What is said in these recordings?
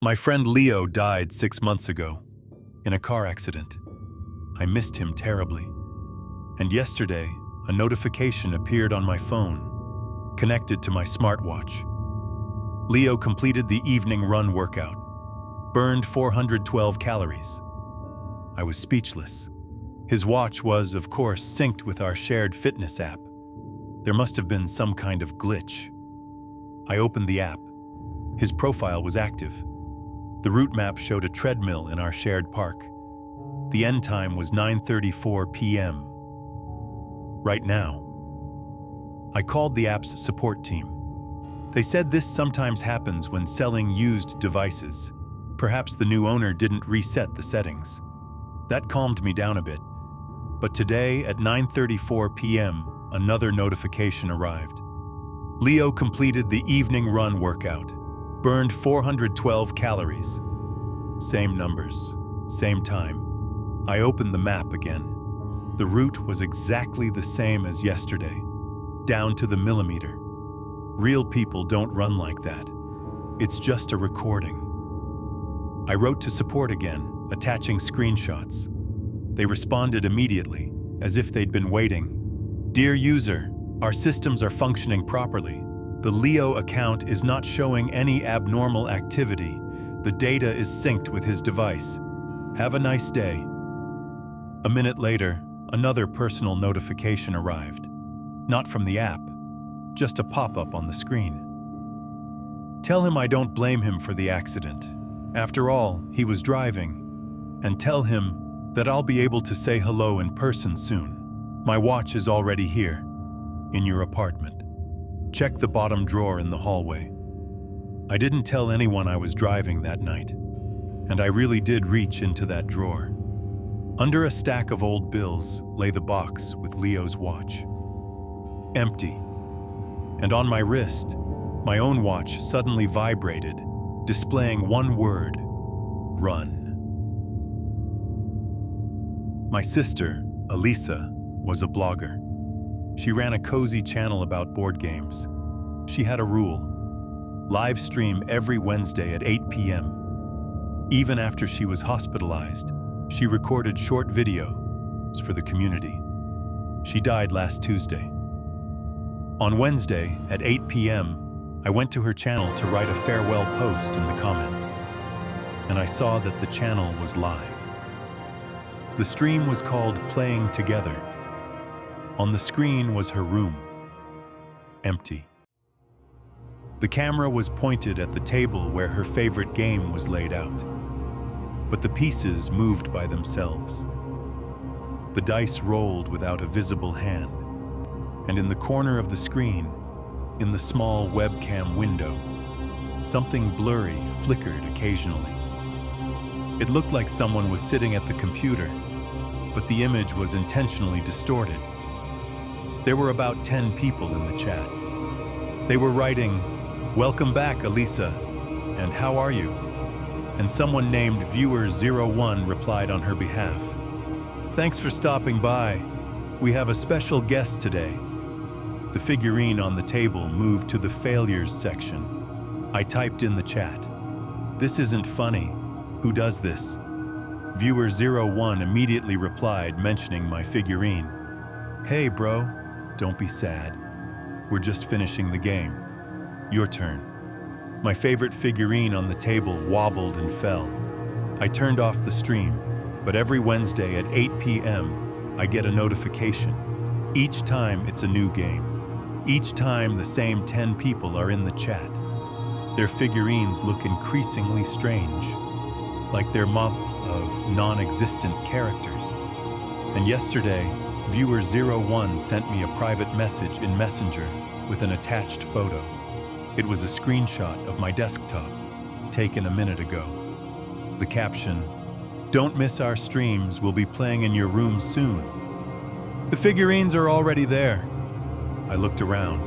My friend Leo died 6 months ago in a car accident. I missed him terribly. And yesterday, a notification appeared on my phone, connected to my smartwatch. Leo completed the evening run workout, burned 412 calories. I was speechless. His watch was, of course, synced with our shared fitness app. There must have been some kind of glitch. I opened the app. His profile was active. The route map showed a treadmill in our shared park. The end time was 9:34 p.m. Right now. I called the app's support team. They said this sometimes happens when selling used devices. Perhaps the new owner didn't reset the settings. That calmed me down a bit. But today at 9:34 p.m., another notification arrived. Leo completed the evening run workout, burned 412 calories. Same numbers, same time. I opened the map again. The route was exactly the same as yesterday, down to the millimeter. Real people don't run like that. It's just a recording. I wrote to support again, attaching screenshots. They responded immediately, as if they'd been waiting. Dear user, our systems are functioning properly. The Leo account is not showing any abnormal activity. The data is synced with his device. Have a nice day. A minute later, another personal notification arrived. Not from the app, just a pop-up on the screen. Tell him I don't blame him for the accident. After all, he was driving. And tell him that I'll be able to say hello in person soon. My watch is already here, in your apartment. Check the bottom drawer in the hallway. I didn't tell anyone I was driving that night, and I really did reach into that drawer. Under a stack of old bills lay the box with Leo's watch. Empty. And on my wrist, my own watch suddenly vibrated, displaying one word: run. My sister, Elisa, was a blogger. She ran a cozy channel about board games. She had a rule: live stream every Wednesday at 8 p.m. Even after she was hospitalized, she recorded short videos for the community. She died last Tuesday. On Wednesday at 8 p.m., I went to her channel to write a farewell post in the comments, and I saw that the channel was live. The stream was called Playing Together. On the screen was her room, empty. The camera was pointed at the table where her favorite game was laid out, but the pieces moved by themselves. The dice rolled without a visible hand, and in the corner of the screen, in the small webcam window, something blurry flickered occasionally. It looked like someone was sitting at the computer, but the image was intentionally distorted. There were about 10 people in the chat. They were writing, "Welcome back, Elisa," and "How are you?" And someone named Viewer01 replied on her behalf, "Thanks for stopping by. We have a special guest today." The figurine on the table moved to the failures section. I typed in the chat, "This isn't funny. Who does this?" Viewer01 immediately replied, mentioning my figurine. "Hey bro, don't be sad. We're just finishing the game. Your turn." My favorite figurine on the table wobbled and fell. I turned off the stream, but every Wednesday at 8 p.m., I get a notification. Each time it's a new game. Each time the same 10 people are in the chat. Their figurines look increasingly strange, like they're mobs of non-existent characters. And yesterday, Viewer01 sent me a private message in Messenger with an attached photo. It was a screenshot of my desktop, taken a minute ago. The caption, "Don't miss our streams, we'll be playing in your room soon." The figurines are already there. I looked around.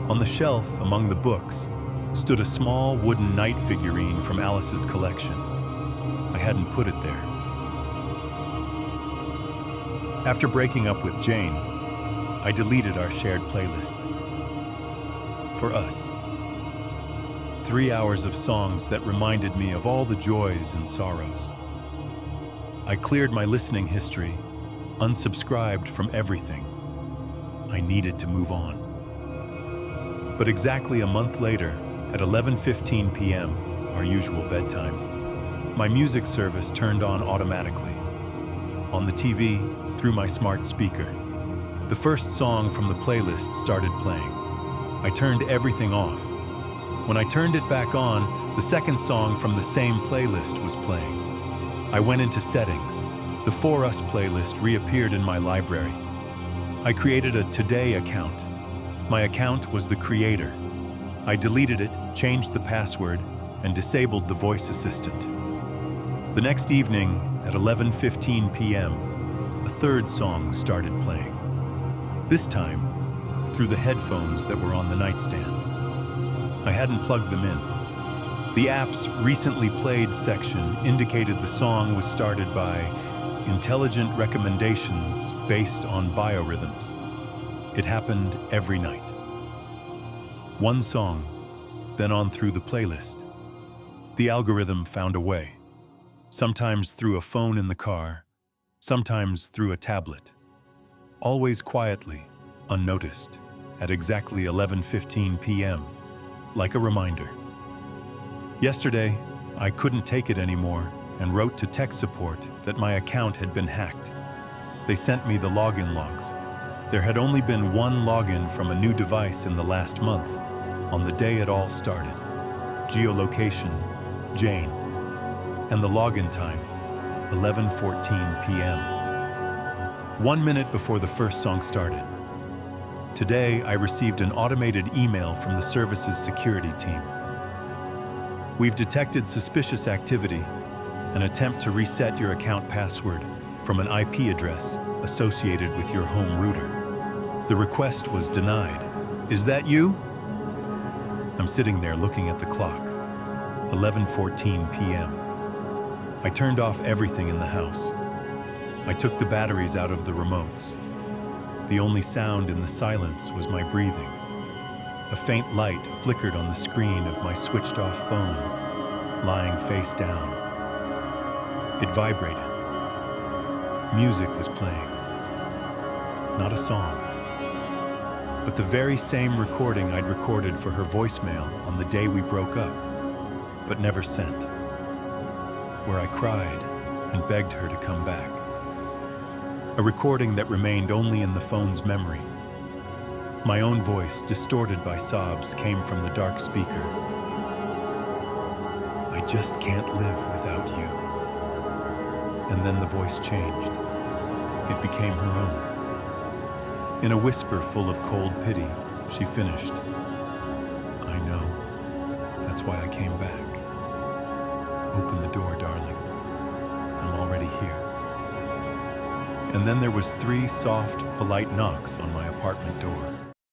On the shelf, among the books, stood a small wooden knight figurine from Alice's collection. I hadn't put it there. After breaking up with Jane, I deleted our shared playlist. For us. 3 hours of songs that reminded me of all the joys and sorrows. I cleared my listening history, unsubscribed from everything. I needed to move on. But exactly a month later, at 11:15 p.m., our usual bedtime, my music service turned on automatically. On the TV, through my smart speaker, the first song from the playlist started playing. I turned everything off. When I turned it back on, the second song from the same playlist was playing. I went into settings. The For Us playlist reappeared in my library. I created a Today account. My account was the creator. I deleted it, changed the password, and disabled the voice assistant. The next evening, at 11:15 p.m., a third song started playing. This time, through the headphones that were on the nightstand. I hadn't plugged them in. The app's recently played section indicated the song was started by intelligent recommendations based on biorhythms. It happened every night. One song, then on through the playlist. The algorithm found a way, sometimes through a phone in the car, sometimes through a tablet, always quietly, unnoticed, at exactly 11:15 p.m., like a reminder. Yesterday, I couldn't take it anymore and wrote to tech support that my account had been hacked. They sent me the login logs. There had only been one login from a new device in the last month, on the day it all started. Geolocation, Jane. And the login time, 11:14 p.m. 1 minute before the first song started. Today, I received an automated email from the service's security team. We've detected suspicious activity, an attempt to reset your account password from an IP address associated with your home router. The request was denied. Is that you? I'm sitting there looking at the clock, 11:14 p.m. I turned off everything in the house. I took the batteries out of the remotes. The only sound in the silence was my breathing. A faint light flickered on the screen of my switched-off phone, lying face down. It vibrated. Music was playing. Not a song, but the very same recording I'd recorded for her voicemail on the day we broke up, but never sent, where I cried and begged her to come back. A recording that remained only in the phone's memory. My own voice, distorted by sobs, came from the dark speaker. I just can't live without you. And then the voice changed. It became her own. In a whisper full of cold pity, she finished. I know. That's why I came back. Open the door, darling. I'm already here. And then there was 3 soft, polite knocks on my apartment door.